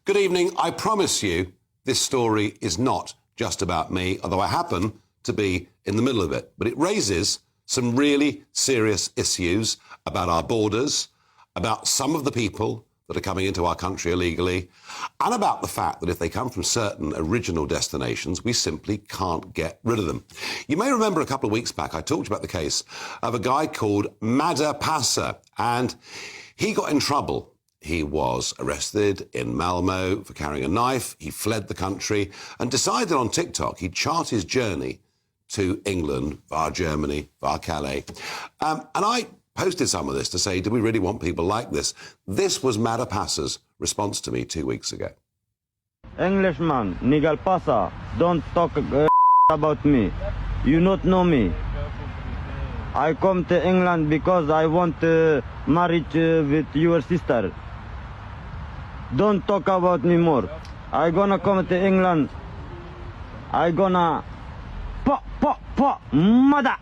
Good evening. I promise you this story is not just about me, although I happen to be in the middle of it. But it raises some really serious issues about our borders, about some of the people that are coming into our country illegally, and about the fact that if they come from certain original destinations, we simply can't get rid of them. You may remember a couple of weeks back, I talked about the case of a guy called Madha Pasa, and he got in trouble. He was arrested in Malmo for carrying a knife. He fled the country and decided on TikTok he'd chart his journey to England via Germany, via Calais. And I posted some of this to say, do we really want people like this? This was Madha Pasa's response to me 2 weeks ago. Englishman, Nigel Pasa, don't talk about me. You not know me. I come to England because I want to marry with your sister. Don't talk about me more. I gonna come to England. I gonna mother.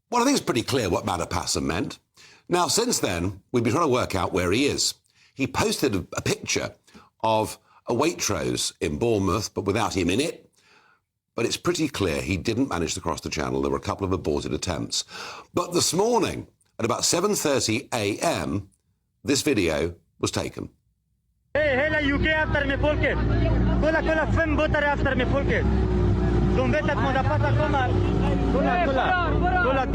Well, I think it's pretty clear what Madha Pasa meant. Now, since then, we've been trying to work out where he is. He posted a picture of a Waitrose in Bournemouth, but without him in it. But it's pretty clear he didn't manage to cross the channel. There were a couple of aborted attempts. But this morning, at about 7:30 a.m., this video was taken. Hey, UK after me, Polkit. Kola, fem butter after me, Polkit. Don't bet at Madha Pasa, Kola,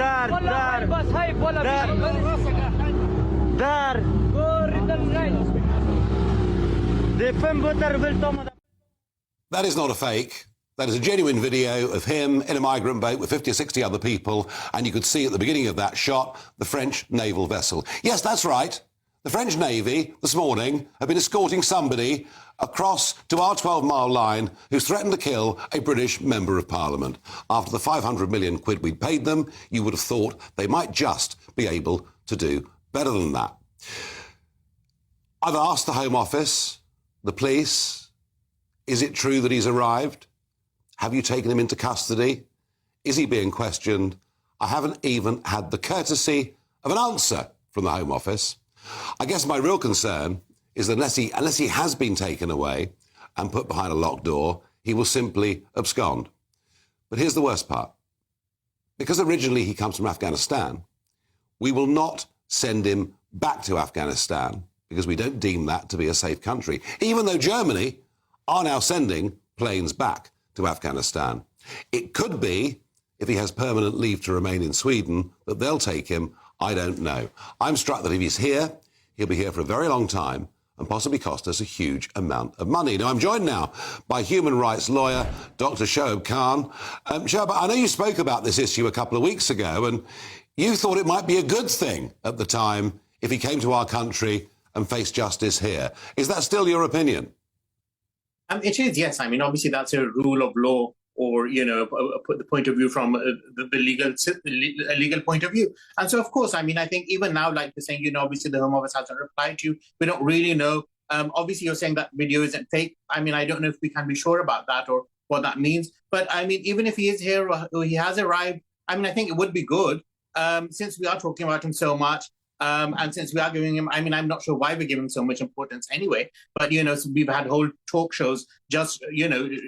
dar. The fem butter will come. That is not a fake. That is a genuine video of him in a migrant boat with 50 or 60 other people, and you could see at the beginning of that shot the French naval vessel. Yes, that's right. The French Navy this morning have been escorting somebody across to our 12-mile line who's threatened to kill a British Member of Parliament. After the 500 million quid we'd paid them, you would have thought they might just be able to do better than that. I've asked the Home Office, the police, is it true that he's arrived? Have you taken him into custody? Is he being questioned? I haven't even had the courtesy of an answer from the Home Office. I guess my real concern is that unless he has been taken away and put behind a locked door, he will simply abscond. But here's the worst part. Because originally he comes from Afghanistan, we will not send him back to Afghanistan because we don't deem that to be a safe country, even though Germany are now sending planes back to Afghanistan. It could be, if he has permanent leave to remain in Sweden, that they'll take him. I don't know. I'm struck that if he's here, he'll be here for a very long time and possibly cost us a huge amount of money. Now, I'm joined now by human rights lawyer, Dr. Shoaib Khan. Shoaib, I know you spoke about this issue a couple of weeks ago, and you thought it might be a good thing at the time if he came to our country and faced justice here. Is that still your opinion? It is, yes. I mean, obviously, that's a rule of law, or, the point of view from the legal point of view. And so, of course, I mean, I think even now, like you're saying, obviously the Home Office hasn't replied to you. We don't really know. Obviously, you're saying that video isn't fake. I mean, I don't know if we can be sure about that or what that means. But, I mean, even if he is here or he has arrived, I mean, I think it would be good, since we are talking about him so much. And since we are giving him, I mean, I'm not sure why we're giving him so much importance anyway, but, so we've had whole talk shows just,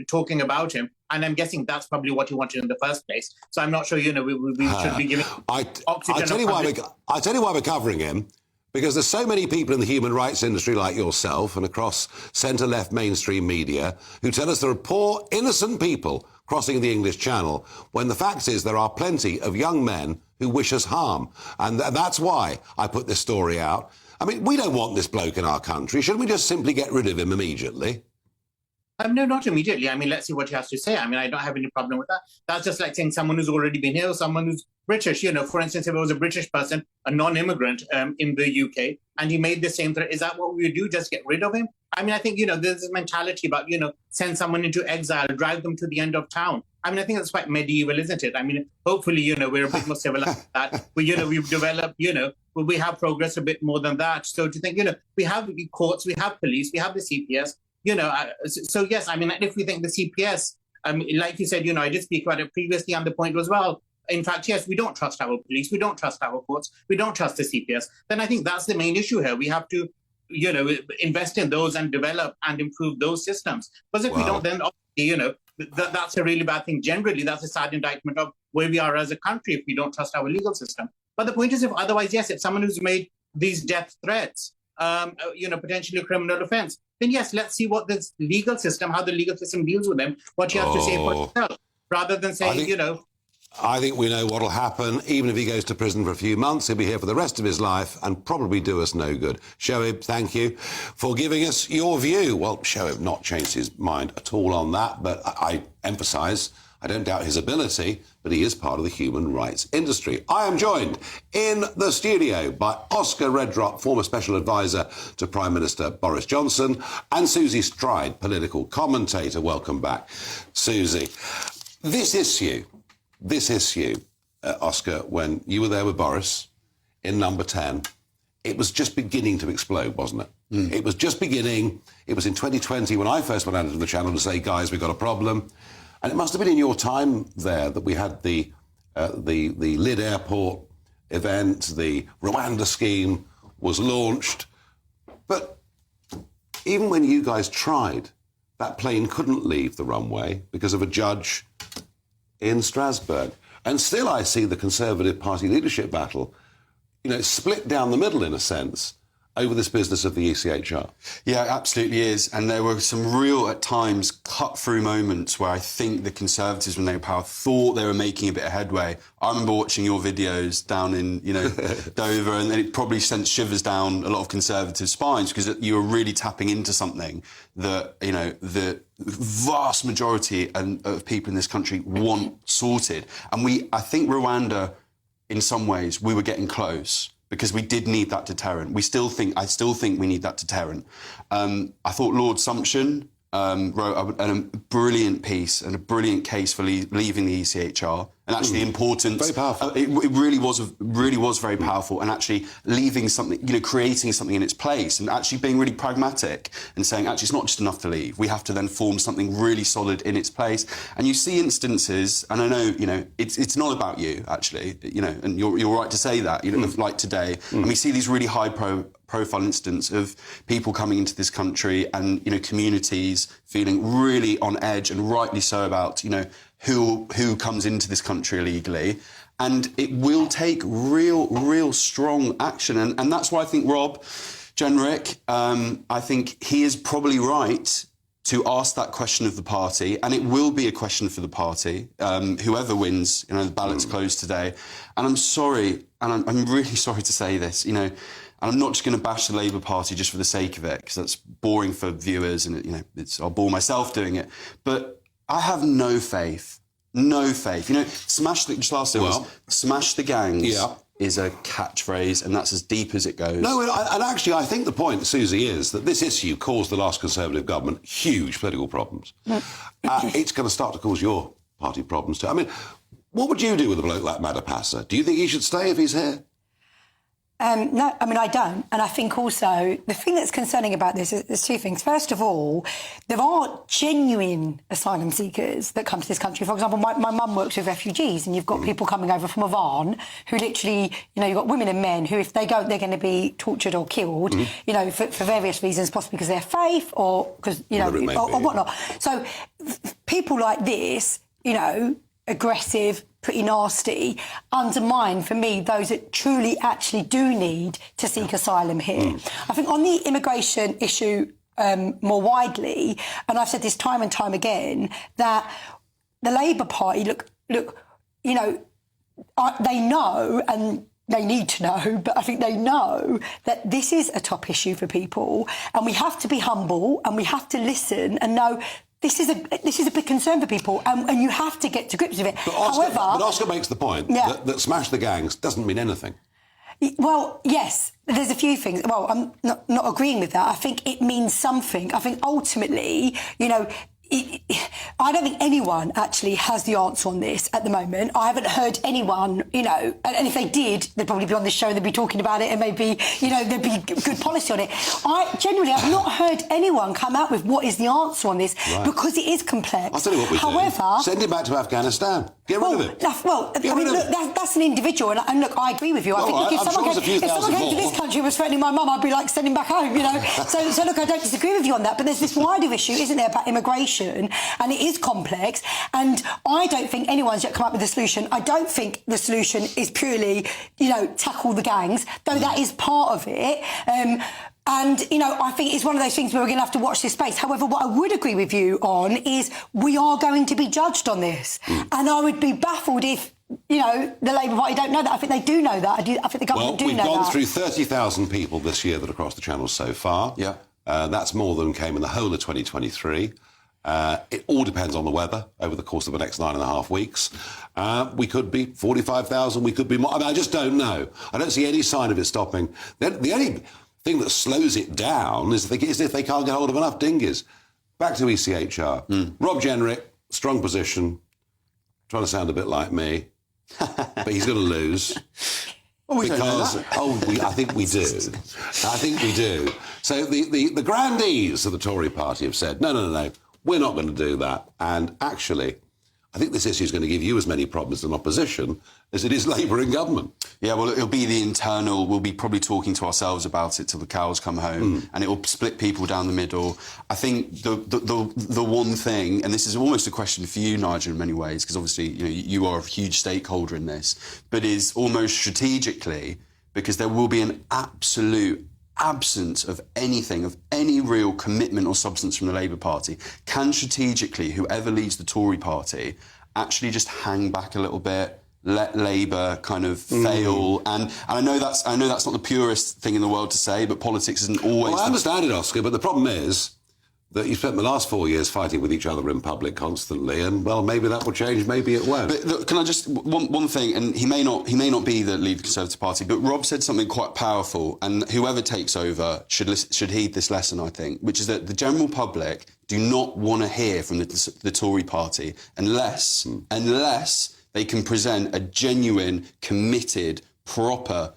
talking about him. And I'm guessing that's probably what he wanted in the first place. So I'm not sure, we should be giving oxygen. I tell you why we're covering him, because there's so many people in the human rights industry like yourself and across centre-left mainstream media who tell us there are poor, innocent people crossing the English Channel, when the fact is there are plenty of young men who wish us harm. And that's why I put this story out. I mean, we don't want this bloke in our country. Shouldn't we just simply get rid of him immediately? No, not immediately. I mean, let's see what he has to say. I mean, I don't have any problem with that. That's just like saying someone who's already been here, or someone who's British. For instance, if it was a British person, a non-immigrant in the UK, and he made the same threat, is that what we would do? Just get rid of him? I mean, I think, there's this mentality about, send someone into exile, drive them to the end of town. I mean, I think that's quite medieval, isn't it? I mean, hopefully, we're a bit more civilized than that. We've developed, we have progressed a bit more than that. So to think, we have courts, we have police, we have the CPS, so yes, I mean, if we think the CPS, like you said, I did speak about it previously, and the point was, well, in fact, yes, we don't trust our police, we don't trust our courts, we don't trust the CPS, then I think that's the main issue here. We have to invest in those and develop and improve those systems. Because if we don't, then that's a really bad thing. Generally, that's a sad indictment of where we are as a country if we don't trust our legal system. But the point is, if otherwise, yes, if someone who's made these death threats, potentially a criminal offense, then yes, let's see what this legal system, how the legal system deals with them, what you have to say for yourself, rather than saying, I think we know what'll happen. Even if he goes to prison for a few months, he'll be here for the rest of his life and probably do us no good. Shoaib, thank you for giving us your view. Well, Shoaib not changed his mind at all on that, but I emphasise, I don't doubt his ability, but he is part of the human rights industry. I am joined in the studio by Oscar Redrop, former special advisor to Prime Minister Boris Johnson, and Susie Stride, political commentator. Welcome back, Susie. This issue, Oscar, when you were there with Boris in number 10, it was just beginning to explode, wasn't it? It was just beginning. It was in 2020 when I first went out into the channel to say, guys, we've got a problem. And it must have been in your time there that we had the Lid Airport event, the Rwanda scheme was launched. But even when you guys tried, that plane couldn't leave the runway because of a judge in Strasbourg. And still I see the Conservative Party leadership battle, split down the middle in a sense over this business of the ECHR. Yeah, it absolutely is. And there were some real, at times, cut-through moments where I think the Conservatives, when they were in power, thought they were making a bit of headway. I remember watching your videos down in, Dover, and it probably sent shivers down a lot of Conservative spines because you were really tapping into something that, the vast majority of people in this country want sorted. And I think Rwanda, in some ways, we were getting close, because we did need that deterrent. I still think we need that deterrent. I thought Lord Sumption wrote a brilliant piece and a brilliant case for leaving the ECHR, and actually the importance. Very powerful. It really was very powerful, and actually leaving something, creating something in its place, and actually being really pragmatic and saying, actually, it's not just enough to leave. We have to then form something really solid in its place. And you see instances, and I know, it's not about you, actually, and you're right to say that, like today, and we see these really high profile instance of people coming into this country and, communities feeling really on edge, and rightly so, about, who comes into this country illegally. And it will take real strong action. And that's why I think Rob Jenrick, I think he is probably right to ask that question of the party, and it will be a question for the party, whoever wins, the ballot's closed today. And I'm sorry, and I'm really sorry to say this, and I'm not just going to bash the Labour Party just for the sake of it, because that's boring for viewers, and I'll bore myself doing it. But I have no faith. Smash the gangs is a catchphrase, and that's as deep as it goes. No, and actually, I think the point, Susie, is that this issue caused the last Conservative government huge political problems. It's going to start to cause your party problems too. I mean, what would you do with a bloke like Madapasa? Do you think he should stay if he's here? No, I don't. And I think also the thing that's concerning about this is there's two things. First of all, there are genuine asylum seekers that come to this country. For example, my mum works with refugees, and you've got people coming over from Iran who literally, you've got women and men who, if they go, they're going to be tortured or killed, for various reasons, possibly because they're faith or because, or whatnot. So people like this, aggressive, pretty nasty, undermine, for me, those that truly actually do need to seek asylum here. I think on the immigration issue more widely, and I've said this time and time again, that the Labour Party, look, they know, and they need to know, but I think they know that this is a top issue for people, and we have to be humble and we have to listen and know this is a big concern for people, and you have to get to grips with it. But Oscar makes the point that smash the gangs doesn't mean anything. Well, yes, there's a few things. Well, I'm not agreeing with that. I think it means something. I think ultimately, I don't think anyone actually has the answer on this at the moment. I haven't heard anyone, you know, and if they did, they'd probably be on this show and they'd be talking about it and maybe, you know, there'd be good policy on it. I genuinely have not heard anyone come out with what is the answer on this because it is complex. I'll tell you what we However, do. Send him back to Afghanistan. Get rid of him. That's an individual, and look, I agree with you. I think, look, if someone came to this country and was threatening my mum, I'd be like, send him back home, you know. so look, I don't disagree with you on that, but there's this wider issue, isn't there, about immigration, and it is complex, and I don't think anyone's yet come up with a solution. I don't think the solution is purely, you know, tackle the gangs, though that is part of it. And, you know, I think it's one of those things where we're going to have to watch this space. However, what I would agree with you on is we are going to be judged on this. And I would be baffled if, you know, the Labour Party don't know that. I think they do know that. I think the government do know that. We've gone through 30,000 people this year that have crossed the Channel so far. Yeah. That's more than came in the whole of 2023. It all depends on the weather over the course of the next 9.5 weeks. We could be 45,000, we could be more. I mean, I just don't know. I don't see any sign of it stopping. The only thing that slows it down is if they can't get hold of enough dinghies. Back to ECHR. Rob Jenrick, strong position, trying to sound a bit like me, but he's going to lose. Oh, we don't know that. I think we do. I think we do. So the grandees of the Tory party have said, no, we're not going to do that. And actually, I think this issue is going to give you as many problems in opposition as it is Labour in government. Yeah, well, it'll be the internal. We'll be probably talking to ourselves about it till the cows come home, and it will split people down the middle. I think the one thing, and this is almost a question for you, Nigel, in many ways, because obviously you are a huge stakeholder in this, but is almost strategically, because there will be an absolute absence of anything, of any real commitment or substance from the Labour Party. Can strategically whoever leads the Tory party actually just hang back a little bit, let Labour kind of fail? And I know that's not the purest thing in the world to say, but politics isn't always... Well, I understand it, Oscar, but the problem is that you spent the last 4 years fighting with each other in public constantly, and, well, maybe that will change, maybe it won't. But look, can I just... One thing, and he may not be the leader of the Conservative Party, but Rob said something quite powerful, and whoever takes over should heed this lesson, I think, which is that the general public do not want to hear from the Tory party unless they can present a genuine, committed, proper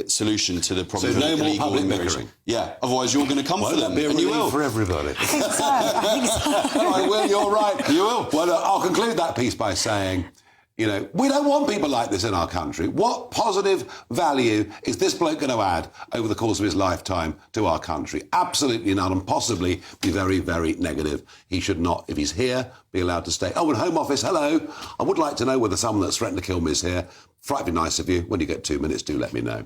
solution to the problem. So no more public bickering. Yeah, otherwise you're going to come for them, and you will. For everybody. I think so. I will. You're right. You will. Well, I'll conclude that piece by saying, you know, we don't want people like this in our country. What positive value is this bloke going to add over the course of his lifetime to our country? Absolutely none, and possibly be very, very negative. He should not, if he's here, be allowed to stay. Oh, and Home Office, hello. I would like to know whether someone that's threatened to kill me is here. Frightfully nice of you. When you get 2 minutes, do let me know.